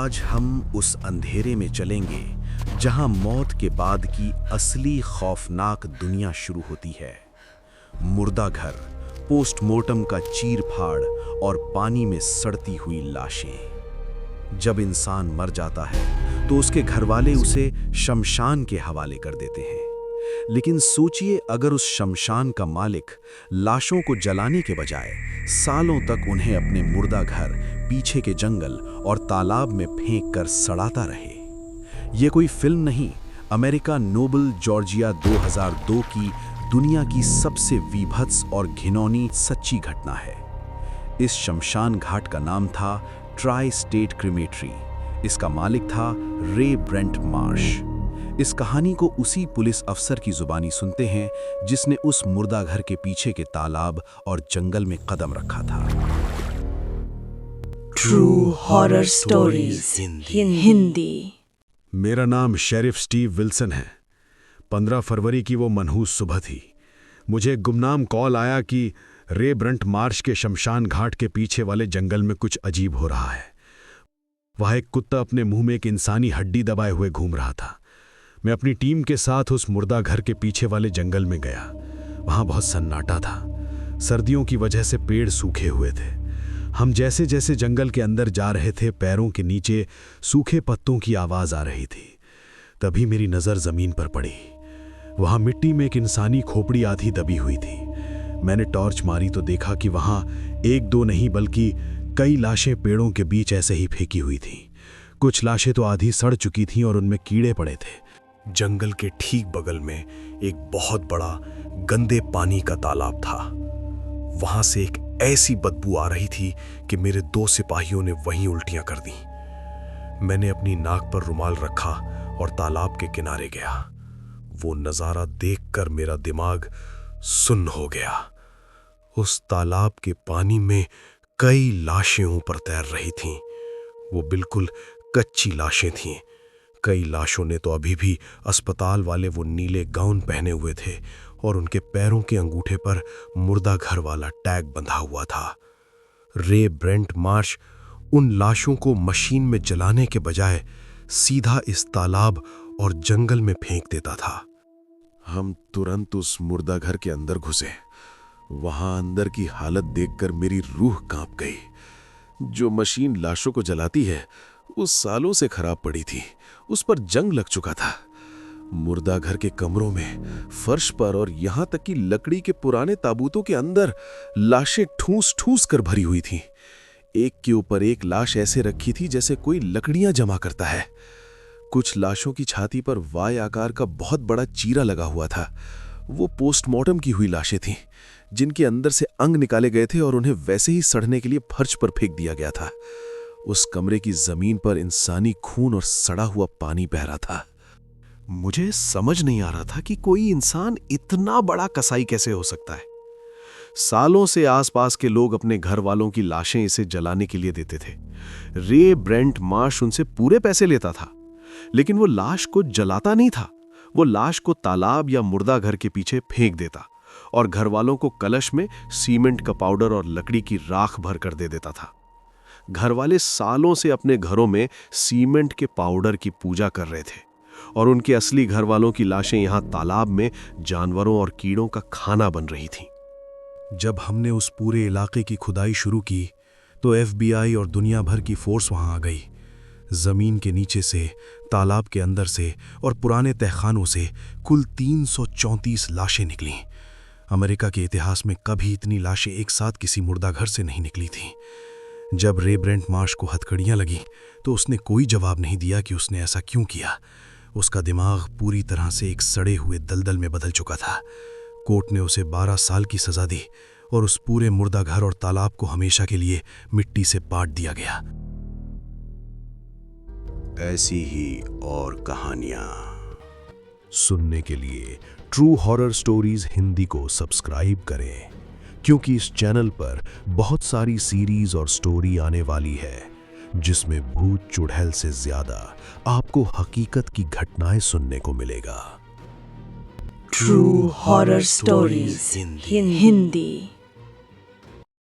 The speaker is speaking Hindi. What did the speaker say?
आज हम उस अंधेरे में चलेंगे जहां मौत के बाद की असली खौफनाक दुनिया शुरू होती है। मुर्दा घर, पोस्टमार्टम का चीर-फाड़ और पानी में सड़ती हुई लाशें। जब इंसान मर जाता है तो उसके घरवाले उसे शमशान के हवाले कर देते हैं। लेकिन सोचिए, अगर उस शमशान का मालिक लाशों को जलाने के बजाय सालों तक उन्हें अपने मुर्दा घर, पीछे के जंगल और तालाब में फेंक कर सड़ाता रहे। ये कोई फिल्म नहीं, अमेरिका नोबल जॉर्जिया 2002 की दुनिया की सबसे वीभत्स और घिनौनी सच्ची घटना है। इस शमशान घाट का नाम था ट्राई स्टेट क्रीमेटरी। इसका मालिक था रे ब्रेंट मार्श। इस कहानी को उसी पुलिस अफसर की जुबानी सुनते हैं जिसने उस मुर्दा घर के पीछे के तालाब और जंगल में कदम रखा था। True horror stories Hindi. मेरा नाम शेरिफ स्टीव विल्सन है। 15 फरवरी की वो मनहूस सुबह थी। मुझे एक गुमनाम कॉल आया कि रे ब्रंट मार्श के शमशान घाट के पीछे वाले जंगल में कुछ अजीब हो रहा है। वहाँ एक कुत्ता अपने मुंह में एक इंसानी हड्डी दबाए हुए घूम रहा था। मैं अपनी टीम के साथ उस मुर्दा घर के पीछे वाले जंगल में गया। वहाँ बहुत सन्नाटा था। सर्दियों की वजह से पेड़ सूखे हुए थे। हम जैसे जैसे जंगल के अंदर जा रहे थे, पैरों के नीचे सूखे पत्तों की आवाज़ आ रही थी। तभी मेरी नज़र ज़मीन पर पड़ी। वहाँ मिट्टी में एक इंसानी खोपड़ी आधी दबी हुई थी। मैंने टॉर्च मारी तो देखा कि वहाँ एक दो नहीं बल्कि कई लाशें पेड़ों के बीच ऐसे ही फेंकी हुई थीं। कुछ लाशें तो आधी सड़ चुकी थीं और उनमें कीड़े पड़े थे। जंगल के ठीक बगल में एक बहुत बड़ा गंदे पानी का तालाब था। वहां से एक ऐसी बदबू आ रही थी कि मेरे 2 सिपाहियों ने वहीं उल्टियां कर दी। मैंने अपनी नाक पर रुमाल रखा और तालाब के किनारे गया। वो नजारा देखकर मेरा दिमाग सुन्न हो गया। उस तालाब के पानी में कई लाशें ऊपर तैर रही थीं। वो बिल्कुल कच्ची लाशें थीं। कई लाशों ने तो अभी भी अस्पताल वाले वो नीले गाउन पहने हुए थे और उनके पैरों के अंगूठे पर मुर्दा घर वाला टैग बंधा हुआ था। रे ब्रेंट मार्श उन लाशों को मशीन में जलाने के बजाय सीधा इस तालाब और जंगल में फेंक देता था। हम तुरंत उस मुर्दा घर के अंदर घुसे। वहां अंदर की हालत देखकर मेरी रूह कांप गई। जो मशीन लाशों को जलाती है वो सालों से खराब पड़ी थी। उस पर जंग लग चुका था। मुर्दा घर के कमरों में, फर्श पर और यहां तक कि लकड़ी के पुराने ताबूतों के अंदर लाशें ठूस ठूस कर भरी हुई थीं। एक के ऊपर एक लाश ऐसे रखी थी जैसे कोई लकड़ियां जमा करता है। कुछ लाशों की छाती पर वाय आकार का बहुत बड़ा चीरा लगा हुआ था। वो पोस्टमार्टम की हुई लाशें थीं जिनके अंदर से अंग निकाले गए थे और उन्हें वैसे ही सड़ने के लिए फर्श पर फेंक दिया गया था। उस कमरे की जमीन पर इंसानी खून और सड़ा हुआ पानी बह रहा था। मुझे समझ नहीं आ रहा था कि कोई इंसान इतना बड़ा कसाई कैसे हो सकता है। सालों से आसपास के लोग अपने घर वालों की लाशें इसे जलाने के लिए देते थे। रे ब्रेंट मार्श उनसे पूरे पैसे लेता था, लेकिन वो लाश को जलाता नहीं था। वो लाश को तालाब या मुर्दा घर के पीछे फेंक देता और घर वालों को कलश में सीमेंट का पाउडर और लकड़ी की राख भर कर दे देता था। घर वाले सालों से अपने घरों में सीमेंट के पाउडर की पूजा कर रहे थे और उनके असली घर वालों की लाशें यहां तालाब में जानवरों और कीड़ों का खाना बन रही थीं। जब हमने उस पूरे इलाके की खुदाई शुरू की तो FBI और दुनिया भर की फोर्स वहां आ गई। जमीन के नीचे से, तालाब के अंदर से और पुराने तहखानों से कुल 334 लाशें निकलीं। अमेरिका के इतिहास में कभी इतनी लाशें एक साथ किसी मुर्दा घर से नहीं निकली थीं। जब रे ब्रेंट मार्श को हथकड़ियां लगी तो उसने कोई जवाब नहीं दिया कि उसने ऐसा क्यों किया। उसका दिमाग पूरी तरह से एक सड़े हुए दलदल में बदल चुका था। कोर्ट ने उसे 12 साल की सजा दी और उस पूरे मुर्दा घर और तालाब को हमेशा के लिए मिट्टी से पाट दिया गया। ऐसी ही और कहानियां सुनने के लिए ट्रू हॉरर स्टोरीज हिंदी को सब्सक्राइब करें, क्योंकि इस चैनल पर बहुत सारी सीरीज और स्टोरी आने वाली है जिसमें भूत चुड़ैल से ज्यादा आपको हकीकत की घटनाएं सुनने को मिलेगा। True horror stories Hindi.